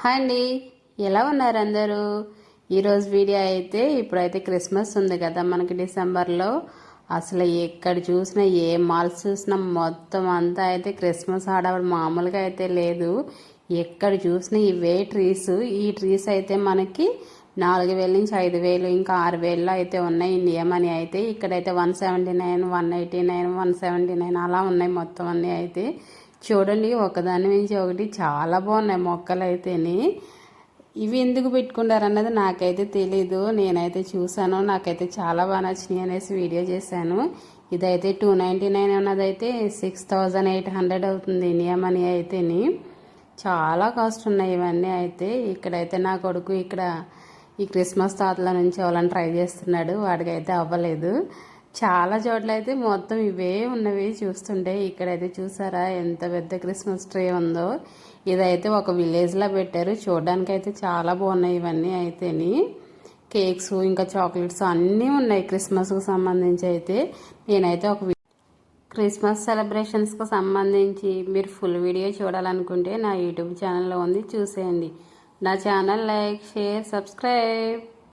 Hi అండి, ఎలా ఉన్నారు అందరూ? ఈరోజు వీడియో అయితే ఇప్పుడైతే క్రిస్మస్ ఉంది కదా మనకి డిసెంబర్లో. అసలు ఎక్కడ చూసినా ఏ మాల్స్ చూసినా మొత్తం అంతా అయితే క్రిస్మస్ ఆడవాళ్ళు మామూలుగా అయితే లేదు. ఎక్కడ చూసినా ఇవే ట్రీస్. ఈ ట్రీస్ అయితే మనకి 4,000 నుంచి 5,000 ఇంకా 6,000 అయితే ఉన్నాయి ఇండియా మనీ అయితే. ఇక్కడైతే 179, 189, 179 అలా ఉన్నాయి మొత్తం అన్నీ అయితే. చూడండి, ఒకదాని నుంచి ఒకటి చాలా బాగున్నాయి మొక్కలు అయితేని. ఇవి ఎందుకు పెట్టుకుంటారు అన్నది నాకైతే తెలీదు. నేనైతే చూసాను, నాకైతే చాలా బాగా నచ్చినాయి అనేసి వీడియో చేశాను. ఇదైతే 299 ఉన్నదైతే 6,800 అవుతుంది ఇండియా మనీ అయితేని. చాలా కాస్ట్ ఉన్నాయి ఇవన్నీ అయితే. ఇక్కడైతే నా కొడుకు ఇక్కడ ఈ క్రిస్మస్ తాతల నుంచి వాళ్ళని ట్రై చేస్తున్నాడు, వాడికైతే అవ్వలేదు. చాలా చోట్ల అయితే మొత్తం ఇవే ఉన్నవి చూస్తుంటే. ఇక్కడైతే చూసారా ఎంత పెద్ద క్రిస్మస్ ట్రీ ఉందో. ఇదైతే ఒక విలేజ్లో పెట్టారు. చూడడానికి అయితే చాలా బాగున్నాయి ఇవన్నీ అయితేని. కేక్స్ ఇంకా చాక్లెట్స్ అన్నీ ఉన్నాయి క్రిస్మస్కు సంబంధించి అయితే. నేనైతే ఒక క్రిస్మస్ సెలబ్రేషన్స్కి సంబంధించి మీరు ఫుల్ వీడియో చూడాలనుకుంటే నా యూట్యూబ్ ఛానల్లో ఉంది, చూసేయండి. నా ఛానల్ లైక్, షేర్, సబ్స్క్రైబ్.